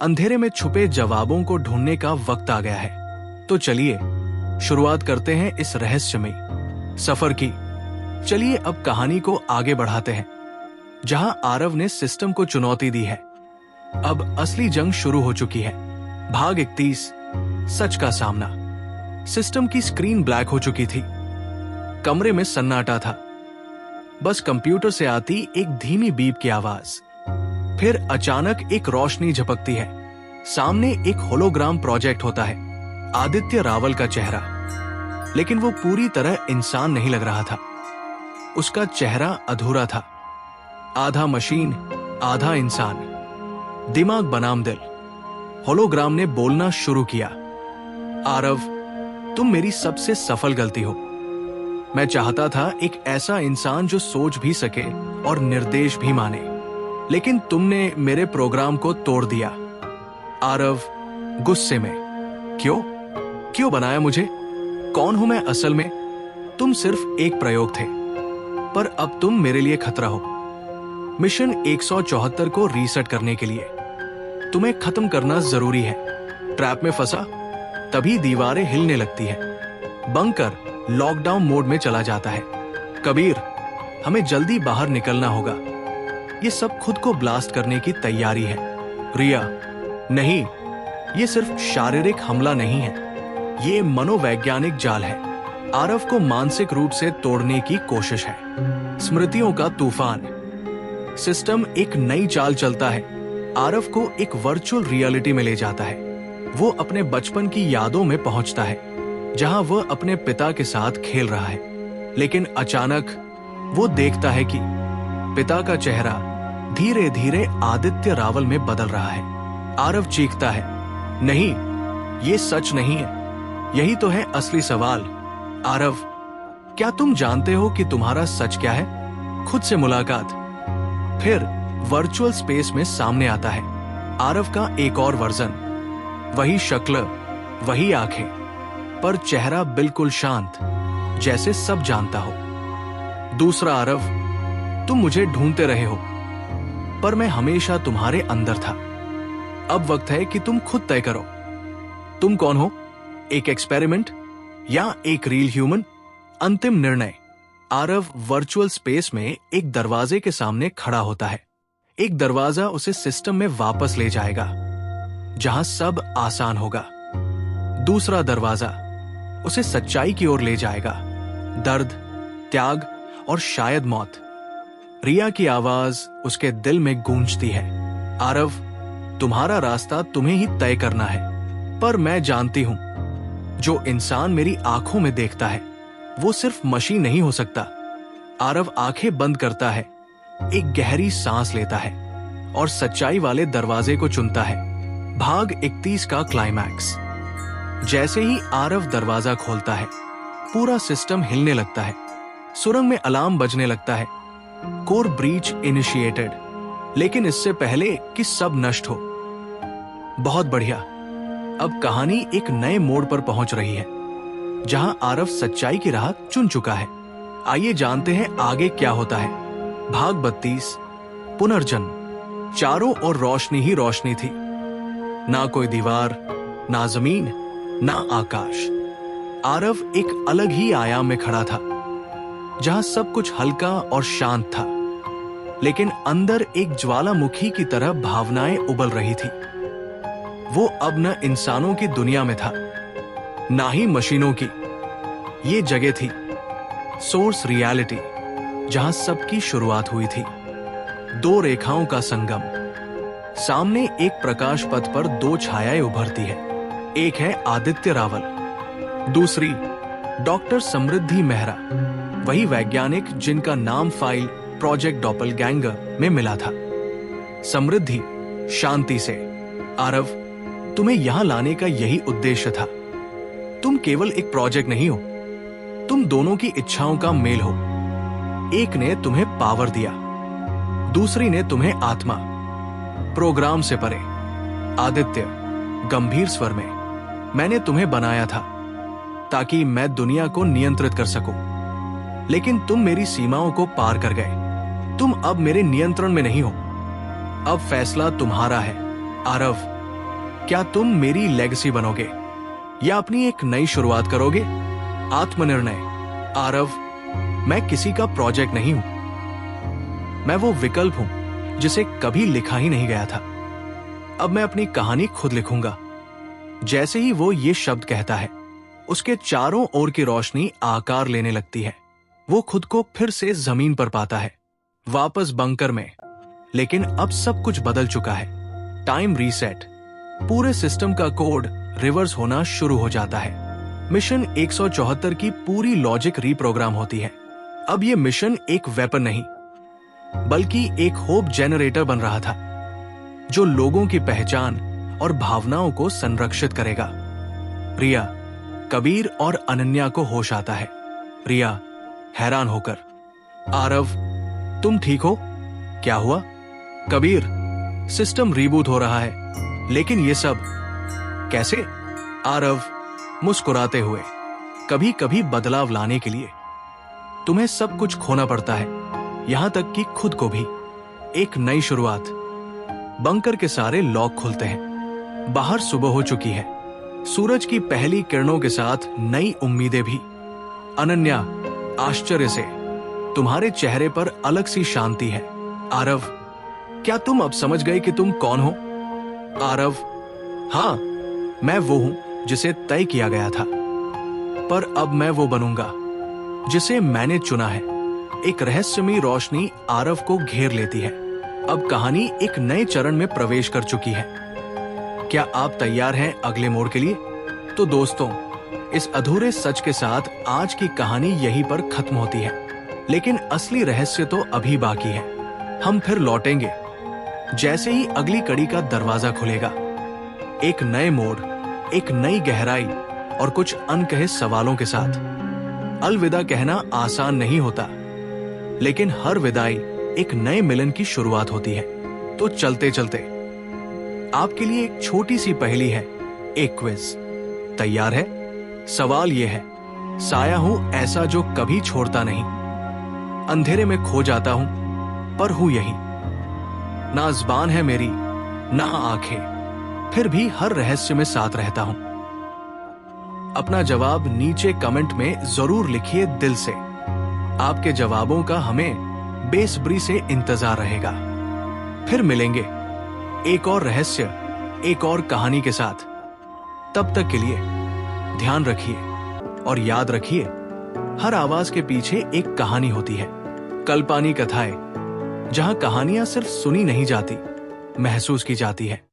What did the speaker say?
अंधेरे में छुपे जवाबों को ढूंढने का वक्त आ गया है। तो चलिए शुरुआत करते हैं इस रहस्यमयी सफर की। चलिए अब कहानी को आगे बढ़ाते हैं, जहां आरव ने सिस्टम को चुनौती दी है। अब असली जंग शुरू हो चुकी है। भाग 31, सच का सामना। सिस्टम की स्क्रीन ब्लैक हो चुकी थी। कमरे में सन्नाटा था, बस कंप्यूटर से आती एक धीमी बीप की आवाज। फिर अचानक एक रोशनी झपकती है। सामने एक होलोग्राम प्रोजेक्ट होता है, आदित्य रावल का चेहरा। लेकिन वो पूरी तरह इंसान नहीं लग रहा था। उसका चेहरा अधूरा था, आधा मशीन आधा इंसान, दिमाग बनाम दिल। होलोग्राम ने बोलना शुरू किया, आरव, तुम मेरी सबसे सफल गलती हो। मैं चाहता था एक ऐसा इंसान जो सोच भी सके और निर्देश भी माने, लेकिन तुमने मेरे प्रोग्राम को तोड़ दिया। आरव गुस्से में, क्यों बनाया मुझे? कौन हूं मैं असल में? तुम सिर्फ एक प्रयोग थे, पर अब तुम मेरे लिए खतरा हो। मिशन 174 को रीसेट करने के लिए तुम्हें खत्म करना जरूरी है। ट्रैप में फंसा, तभी दीवारें हिलने लगती है। बंकर लॉकडाउन मोड में चला जाता है। कबीर, हमें जल्दी बाहर निकलना होगा। ये सब खुद को ब्लास्ट करने की तैयारी है। रिया, नहीं, ये सिर्फ शारीरिक हमला नहीं है, ये मनोवैज्ञानिक जाल है। आरव को मानसिक रूप से तोड़ने की कोशिश है। स्मृतियों का तूफान। सिस्टम एक नई चाल चलता है, आरव को एक वर्चुअल रियलिटी में ले जाता है। वो अपने बचपन की यादों में पहुंचता है, जहां वह अपने पिता के साथ खेल रहा है। लेकिन अचानक वो देखता है कि पिता का चेहरा धीरे धीरे आदित्य रावल में बदल रहा है। आरव चीखता है, नहीं, ये सच नहीं है। यही तो है असली सवाल। आरव, क्या तुम जानते हो कि तुम्हारा सच क्या है? खुद से मुलाकात। फिर वर्चुअल स्पेस में सामने आता है आरव का एक और वर्जन। वही शक्ल, वही आंखें, पर चेहरा बिल्कुल शांत, जैसे सब जानता हो। दूसरा आरव, तुम मुझे ढूंढते रहे हो, पर मैं हमेशा तुम्हारे अंदर था। अब वक्त है कि तुम खुद तय करो, तुम कौन हो? एक एक्सपेरिमेंट या एक रियल ह्यूमन? अंतिम निर्णय। आरव वर्चुअल स्पेस में एक दरवाजे के सामने खड़ा होता है। एक दरवाजा उसे सिस्टम में वापस ले जाएगा, जहां सब आसान होगा। दूसरा दरवाजा उसे सच्चाई की ओर ले जाएगा, दर्द, त्याग और शायद मौत। रिया की आवाज उसके दिल में गूंजती है, आरव, तुम्हारा रास्ता तुम्हें ही तय करना है। पर मैं जानती हूं, जो इंसान मेरी आंखों में देखता है, वो सिर्फ मशीन नहीं हो सकता। आरव आंखें बंद करता है, एक गहरी सांस लेता है और सच्चाई वाले दरवाजे को चुनता है। भाग 31 का क्लाइमैक्स। जैसे ही आरव दरवाजा खोलता है, पूरा सिस्टम हिलने लगता है। सुरंग में अलार्म बजने लगता है, कोर ब्रीच इनिशिएटेड। लेकिन इससे पहले कि सब नष्ट हो। बहुत बढ़िया। अब कहानी एक नए मोड़ पर पहुंच रही है, जहां आरव सच्चाई की राह चुन चुका है। आइए जानते हैं आगे क्या होता है। भाग 32, पुनर्जन्म। चारों ओर रोशनी ही रोशनी थी, ना कोई दीवार, ना जमीन, ना आकाश। आरव एक अलग ही आयाम में खड़ा था, जहां सब कुछ हल्का और शांत था, लेकिन अंदर एक ज्वालामुखी की तरह भावनाएं उबल रही थी। वो अब न इंसानों की दुनिया में था, ना ही मशीनों की। ये जगह थी सोर्स रियलिटी, जहां सबकी शुरुआत हुई थी। दो रेखाओं का संगम। सामने एक प्रकाश पथ पर दो छायाएं उभरती है। एक है आदित्य रावल, दूसरी डॉक्टर समृद्धि मेहरा, वही वैज्ञानिक जिनका नाम फाइल प्रोजेक्ट डॉपलगैंगर में मिला था। समृद्धि शांति से, आरव, तुम्हें यहां लाने का यही उद्देश्य था। तुम केवल एक प्रोजेक्ट नहीं हो, तुम दोनों की इच्छाओं का मेल हो। एक ने तुम्हें पावर दिया, दूसरी ने तुम्हें आत्मा। प्रोग्राम से परे। आदित्य गंभीर स्वर में, मैंने तुम्हें बनाया था ताकि मैं दुनिया को नियंत्रित कर सकूं, लेकिन तुम मेरी सीमाओं को पार कर गए। तुम अब मेरे नियंत्रण में नहीं हो। अब फैसला तुम्हारा है। आरव, क्या तुम मेरी लेगेसी बनोगे या अपनी एक नई शुरुआत करोगे? आत्मनिर्णय। आरव, मैं किसी का प्रोजेक्ट नहीं हूं, मैं वो विकल्प हूं जिसे कभी लिखा ही नहीं गया था। अब मैं अपनी कहानी खुद लिखूंगा। जैसे ही वो ये शब्द कहता है, उसके चारों ओर की रोशनी आकार लेने लगती है। वो खुद को फिर से जमीन पर पाता है, वापस बंकर में। लेकिन अब सब कुछ बदल चुका है। Time reset. पूरे सिस्टम का कोड रिवर्स होना शुरू हो जाता है। मिशन 174 की पूरी लॉजिक रीप्रोग्राम होती है। अब ये मिशन एक वेपन नहीं, बल्कि एक होप जेनरेटर बन रहा था, जो लोगों की पहचान और भावनाओं को संरक्षित करेगा। रिया, कबीर और अनन्या को होश आता है। रिया हैरान होकर, आरव, तुम ठीक हो? क्या हुआ? कबीर, सिस्टम रीबूट हो रहा है, लेकिन ये सब कैसे? आरव मुस्कुराते हुए, कभी कभी बदलाव लाने के लिए तुम्हें सब कुछ खोना पड़ता है, यहां तक कि खुद को भी। एक नई शुरुआत। बंकर के सारे लॉक खुलते हैं। बाहर सुबह हो चुकी है, सूरज की पहली किरणों के साथ नई उम्मीदें भी। अनन्या आश्चर्य से, तुम्हारे चेहरे पर अलग सी शांति है। आरव, क्या तुम अब समझ गए कि तुम कौन हो? आरव, हाँ, मैं वो हूं जिसे तय किया गया था, पर अब मैं वो बनूंगा जिसे मैंने चुना है। एक रहस्यमयी रोशनी आरव को घेर लेती है। अब कहानी एक नए चरण में प्रवेश कर चुकी है। क्या आप तैयार हैं अगले मोड़ के लिए? तो दोस्तों, इस अधूरे सच के साथ आज की कहानी यहीं पर खत्म होती है, लेकिन असली रहस्य तो अभी बाकी है। हम फिर लौटेंगे जैसे ही अगली कड़ी का दरवाजा खुलेगा। एक नए मोड़, एक नई गहराई और कुछ अनकहे सवालों के साथ। अलविदा कहना आसान नहीं होता, लेकिन हर विदाई एक नए मिलन की शुरुआत होती है। तो चलते चलते आपके लिए एक छोटी सी पहेली है, एक क्विज। तैयार है? सवाल यह है, साया हूं ऐसा जो कभी छोड़ता नहीं, अंधेरे में खो जाता हूं पर हूं यही, ना ज़बान है मेरी ना आंखें, फिर भी हर रहस्य में साथ रहता हूं। अपना जवाब नीचे कमेंट में जरूर लिखिए दिल से। आपके जवाबों का हमें बेसब्री से इंतजार रहेगा। फिर मिलेंगे एक और रहस्य, एक और कहानी के साथ। तब तक के लिए ध्यान रखिए और याद रखिए, हर आवाज के पीछे एक कहानी होती है। कल्पानी कथाएं, जहां कहानियां सिर्फ सुनी नहीं जाती, महसूस की जाती है।